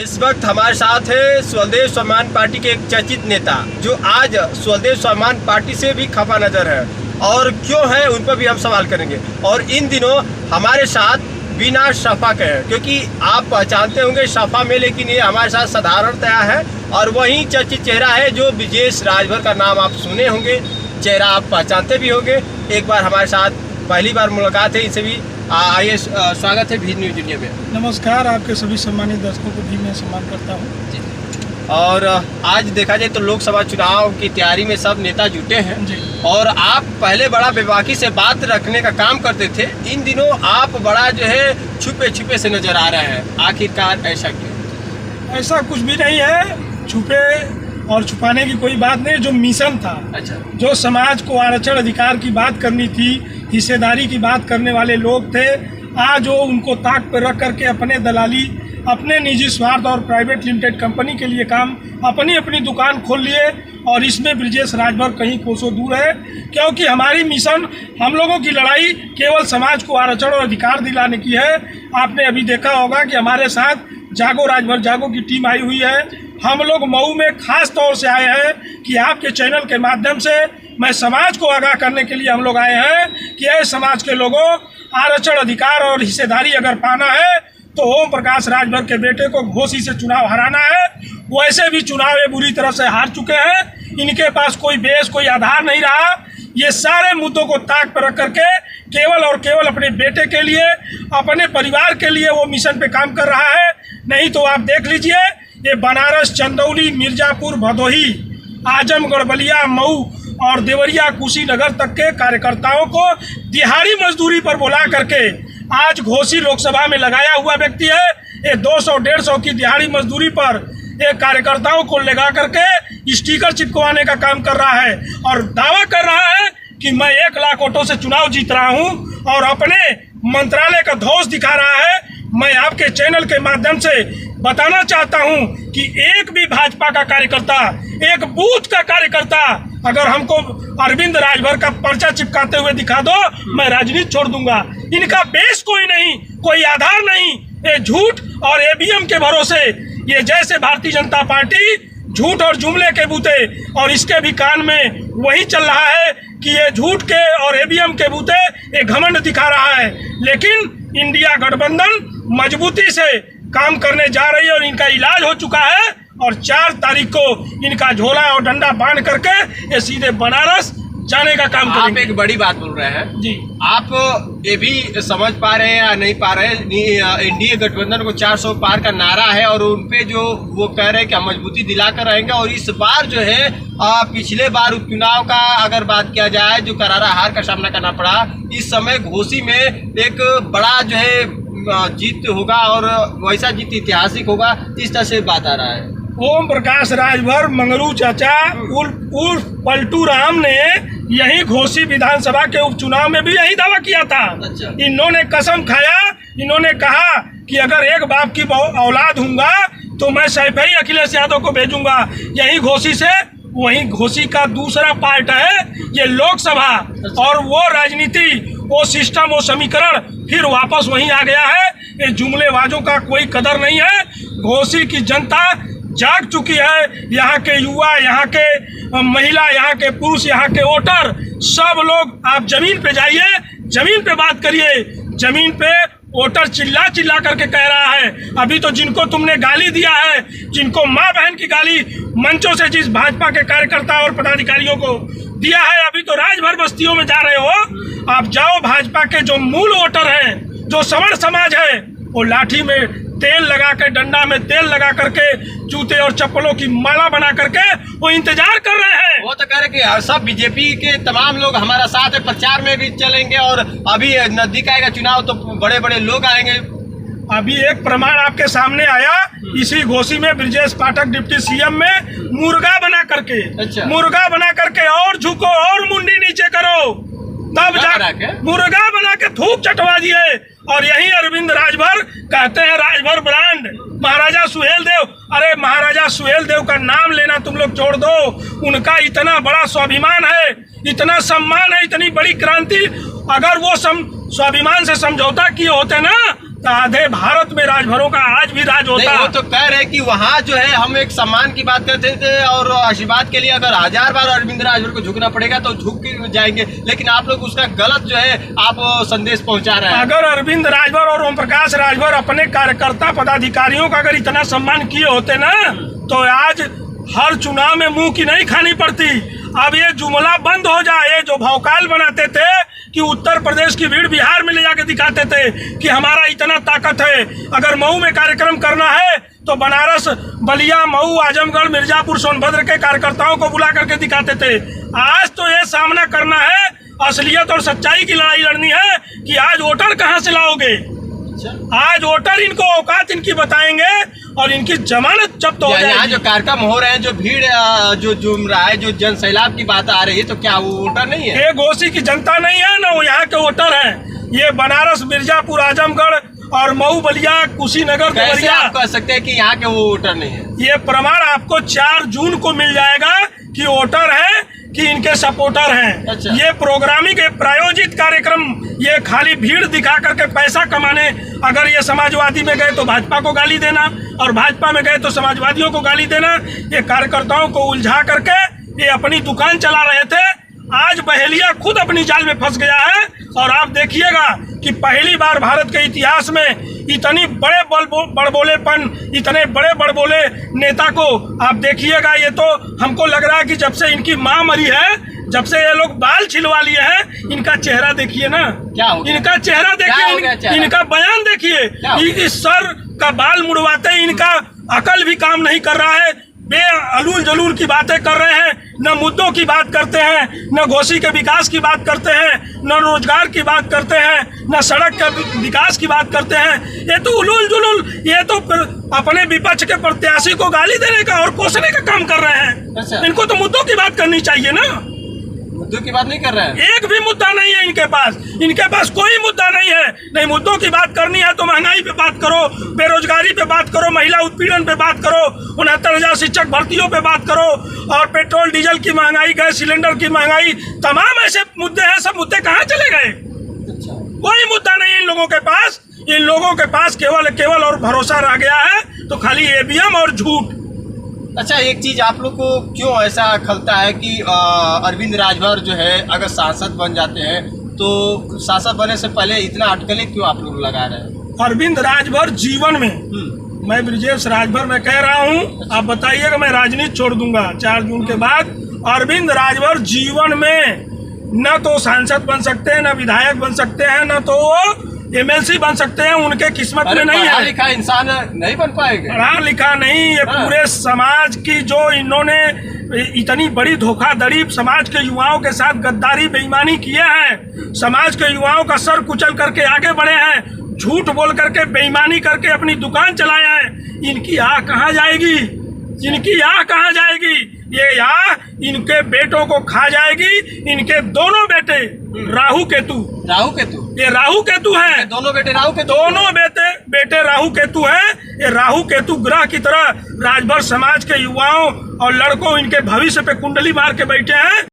इस वक्त हमारे साथ है स्वदेश स्वाभिमान पार्टी के एक चर्चित नेता जो आज स्वदेश स्वाभिमान पार्टी से भी खफा नजर है, और क्यों है उन पर भी हम सवाल करेंगे। और इन दिनों हमारे साथ बिना सपा के हैं, क्योंकि आप पहचानते होंगे सपा में, लेकिन ये हमारे साथ साधारणतया है। और वही चर्चित चेहरा है जो ब्रिजेश राजभर का नाम आप सुने होंगे, चेहरा आप पहचानते भी होंगे। एक बार हमारे साथ पहली बार मुलाकात है इनसे भी। आइए, स्वागत है भी न्यूज इंडिया में। नमस्कार, आपके सभी सम्मानित दर्शकों को भी मैं सम्मान करता हूँ। और आज देखा जाए तो लोकसभा चुनाव की तैयारी में सब नेता जुटे हैं जी। और आप पहले बड़ा बेबाकी से बात रखने का काम करते थे, इन दिनों आप बड़ा जो है छुपे छुपे से नजर आ रहे हैं, आखिरकार ऐसा क्यों? ऐसा कुछ भी नहीं है, छुपे और छुपाने की कोई बात नहीं। जो मिशन था, अच्छा, जो समाज को आरक्षण अधिकार की बात करनी थी, हिस्सेदारी की बात करने वाले लोग थे, आज वो उनको ताक पर रख करके अपने दलाली, अपने निजी स्वार्थ और प्राइवेट लिमिटेड कंपनी के लिए काम अपनी अपनी दुकान खोल लिए। और इसमें ब्रिजेश राजभर कहीं कोसों दूर है, क्योंकि हमारी मिशन, हम लोगों की लड़ाई केवल समाज को आरक्षण और अधिकार दिलाने की है। आपने अभी देखा होगा कि हमारे साथ जागो राजभर जागो की टीम आई हुई है। हम लोग मऊ में खास तौर से आए हैं कि आपके चैनल के माध्यम से मैं समाज को आगाह करने के लिए हम लोग आए हैं कि ऐसे समाज के लोगों, आरक्षण अधिकार और हिस्सेदारी अगर पाना है तो ओम प्रकाश राजभर के बेटे को घोसी से चुनाव हराना है। वैसे भी चुनाव ये बुरी तरह से हार चुके हैं, इनके पास कोई बेस, कोई आधार नहीं रहा। ये सारे मुद्दों को ताक पर रख करके केवल और केवल अपने बेटे के लिए, अपने परिवार के लिए वो मिशन पे काम कर रहा है। नहीं तो आप देख लीजिए, ये बनारस, चंदौली, मिर्जापुर, भदोही, आजमगढ़, बलिया, मऊ और देवरिया, कुशीनगर तक के कार्यकर्ताओं को दिहाड़ी मजदूरी पर बुला करके आज घोसी लोकसभा में लगाया हुआ व्यक्ति है। ये 200-150 की दिहाड़ी मजदूरी पर एक कार्यकर्ताओं को लगा करके स्टिकर चिपकवाने का काम कर रहा है और दावा कर रहा है कि मैं 1 लाख वोटों से चुनाव जीत रहा हूं और अपने मंत्रालय का ध्वज दिखा रहा है। मैं आपके चैनल के माध्यम से बताना चाहता हूं कि एक भी भाजपा का कार्यकर्ता, एक बूथ का कार्यकर्ता अगर हमको अरविंद राजभर का पर्चा चिपकाते हुए दिखा दो, मैं राजनीति छोड़ दूंगा। इनका बेस कोई नहीं, कोई आधार नहीं, ये झूठ और ईवीएम के भरोसे, ये जैसे भारतीय जनता पार्टी झूठ और जुमले के बूते, और इसके भी कान में वही चल रहा है कि ये झूठ के और ईवीएम के बूते ये घमंड दिखा रहा है। लेकिन इंडिया गठबंधन मजबूती से काम करने जा रही है और इनका इलाज हो चुका है। और 4 तारीख को इनका झोला और डंडा बांध करके ये सीधे बनारस जाने का काम करेंगे। आप एक बड़ी बात बोल रहे हैं जी। आप ये भी समझ पा रहे हैं या नहीं पा रहे हैं, इंडिया गठबंधन को 400 पार का नारा है और उनपे जो वो कह रहे हैं कि हम मजबूती दिलाकर रहेंगे। और इस बार जो है पिछले बार उपचुनाव का अगर बात किया जाए, जो करारा हार का सामना करना पड़ा, इस समय घोसी में एक बड़ा जो है जीत होगा और वैसा जीत ऐतिहासिक होगा, इस तरह से बात आ रहा है। ओम प्रकाश राजभर, मंगरू चाचा उर्फ पलटू राम ने यही घोसी विधानसभा के उपचुनाव में भी यही दावा किया था। अच्छा। इन्होंने कसम खाया, इन्होंने कहा कि अगर एक बाप की औलाद हूँगा तो मैं सैफई अखिलेश यादव को भेजूंगा। यही घोसी से, वही घोसी का दूसरा पार्ट है ये लोकसभा। और वो राजनीति, वो सिस्टम, वो समीकरण फिर वापस वहीं आ गया है। ये जुमलेबाजों का कोई कदर नहीं है। घोसी की जनता जाग चुकी है। यहाँ के युवा, यहाँ के महिला, यहाँ के पुरुष, यहाँ के वोटर, सब लोग, आप जमीन पे जाइए, जमीन पे बात करिए। जमीन पे वोटर चिल्ला चिल्ला करके कह रहा है। अभी तो जिनको तुमने गाली दिया है, जिनको माँ बहन की गाली मंचों से जिस भाजपा के कार्यकर्ता और पदाधिकारियों को दिया है, अभी तो राजभर बस्तियों में जा रहे हो। आप जाओ, भाजपा के जो मूल वोटर हैं, जो सवर्ण समाज है, वो लाठी में तेल लगा के, डंडा में तेल लगा करके, जूते और चप्पलों की माला बना करके वो इंतजार कर रहे हैं। वो तो कह रहे कि सब बीजेपी के तमाम लोग हमारा साथ है, प्रचार में भी चलेंगे और अभी नजदीक आएगा चुनाव तो बड़े बड़े लोग आएंगे। अभी एक प्रमाण आपके सामने आया, इसी घोसी में ब्रिजेश पाठक डिप्टी सीएम में मुर्गा बना करके, अच्छा। मुर्गा बना करके और झुको और मुंडी नीचे करो, तब जा मुर्गा बना के थूक चटवा दिए। और यही अरविंद राजभर कहते हैं राजभर ब्रांड, महाराजा सुहेल देव। अरे महाराजा सुहेल देव का नाम लेना तुम लोग छोड़ दो। उनका इतना बड़ा स्वाभिमान है, इतना सम्मान है, इतनी बड़ी क्रांति। अगर वो स्वाभिमान से समझौता किए होते ना तो आधे भारत में राजभरों का आज भी राज होता। वो तो कह रहे कि वहाँ जो है हम एक सम्मान की बात करते थे और आशीर्वाद के लिए अगर 1000 बार अरविंद राजभर को झुकना पड़ेगा तो झुक के जाएंगे, लेकिन आप लोग उसका गलत जो है आप संदेश पहुंचा रहे हैं। अगर अरविंद राजभर और ओम प्रकाश राजभर अपने कार्यकर्ता पदाधिकारियों का अगर इतना सम्मान किए होते ना तो आज हर चुनाव में मुंह की नहीं खानी पड़ती। अब ये जुमला बंद हो जाए, जो भौकाल बनाते थे कि उत्तर प्रदेश की भीड़ बिहार में ले जाके दिखाते थे कि हमारा इतना ताकत है, अगर मऊ में कार्यक्रम करना है तो बनारस, बलिया, मऊ, आजमगढ़, मिर्जापुर, सोनभद्र के कार्यकर्ताओं को बुला करके दिखाते थे। आज तो ये सामना करना है, असलियत और सच्चाई की लड़ाई लड़नी है कि आज वोटर कहाँ से लाओगे। आज वोटर इनको औकात इनकी बताएंगे और इनकी जमानत जब्त हो जाएगी। यहाँ जो कार्यक्रम हो रहे हैं, जो भीड़ जो जुम रहा है, जो जन सैलाब की बात आ रही है, तो क्या वो वोटर नहीं है? ये घोसी की जनता नहीं है ना, वो यहाँ के वोटर हैं। ये बनारस, मिर्जापुर, आजमगढ़ और मऊ, बलिया, कुशीनगर, कैसे आप कह सकते हैं कि यहाँ के वो वोटर नहीं है? ये प्रमाण आपको 4 जून को मिल जाएगा कि वोटर है कि इनके सपोर्टर हैं। अच्छा। ये प्रोग्रामिंग प्रायोजित कार्यक्रम, ये खाली भीड़ दिखा करके पैसा कमाने, अगर ये समाजवादी में गए तो भाजपा को गाली देना और भाजपा में गए तो समाजवादियों को गाली देना, ये कार्यकर्ताओं को उलझा करके ये अपनी दुकान चला रहे थे। आज बहेलिया खुद अपनी जाल में फंस गया है और आप देखिएगा कि पहली बार भारत के इतिहास में इतनी बड़बोलेपन, इतने बड़े बड़बोले नेता को आप देखिएगा। ये तो हमको लग रहा है कि जब से इनकी माँ मरी है, जब से ये लोग बाल छिलवा लिए हैं, इनका चेहरा देखिए ना, क्या हो गया? इनका चेहरा देखिए, इनका बयान देखिए, इस सर का बाल मुड़वाते इनका अकल भी काम नहीं कर रहा है। बेअलूल जलूल की बातें कर रहे हैं, न मुद्दों की बात करते हैं, न घोसी के विकास की बात करते हैं, न रोजगार की बात करते हैं, न सड़क के विकास की बात करते हैं। ये तो उलूल जुलूल, ये तो अपने विपक्ष के प्रत्याशी को गाली देने का और कोसने का काम कर रहे हैं। अच्छा। इनको तो मुद्दों की बात करनी चाहिए ना, मुद्दों की बात नहीं कर रहे हैं। एक भी मुद्दा नहीं है इनके पास कोई मुद्दा नहीं है। नहीं मुद्दों की बात करनी है तो महंगाई पे बात करो, बेरोजगारी पे बात करो, महिला उत्पीड़न पे बात करो, 69,000 शिक्षक भर्तियों पे बात करो और पेट्रोल डीजल की महंगाई, गैस सिलेंडर की महंगाई, तमाम ऐसे मुद्दे हैं। सब मुद्दे कहाँ चले गए? कोई मुद्दा नहीं इन लोगों के पास। इन लोगों के पास केवल और भरोसा रह गया है तो खाली ईवीएम और झूठ। अच्छा, एक चीज आप लोग को क्यों ऐसा खलता है कि अरविंद राजभर जो है अगर सांसद बन जाते हैं तो सांसद बनने से पहले इतना अटकलें क्यों आप लोग लगा रहे हैं? अरविंद राजभर जीवन में, मैं ब्रिजेश राजभर मैं कह रहा हूँ, आप बताइएगा मैं राजनीति छोड़ दूंगा 4 जून के बाद। अरविंद राजभर जीवन में न तो सांसद बन सकते हैं, न विधायक बन सकते हैं, न तो MLC बन सकते हैं। उनके किस्मत में नहीं है। पढ़ा लिखा इंसान नहीं बन पाएगा। पढ़ा लिखा नहीं, ये पूरे समाज की जो इन्होंने इतनी बड़ी धोखाधड़ी समाज के युवाओं के साथ गद्दारी बेईमानी किए हैं, समाज के युवाओं का सर कुचल करके आगे बढ़े हैं, झूठ बोल करके बेईमानी करके अपनी दुकान चलाए हैं। इनकी आह कहाँ जाएगी? इनकी आह कहाँ जाएगी? ये आह इनके बेटों को खा जाएगी। इनके दोनों बेटे राहु केतु ये राहु केतु हैं। दोनों बेटे राहु केतु, दोनों बेटे राहु केतु हैं। ये राहु केतु ग्रह की तरह राजभर समाज के युवाओं और लड़कों, इनके भविष्य पे कुंडली मार के बैठे हैं।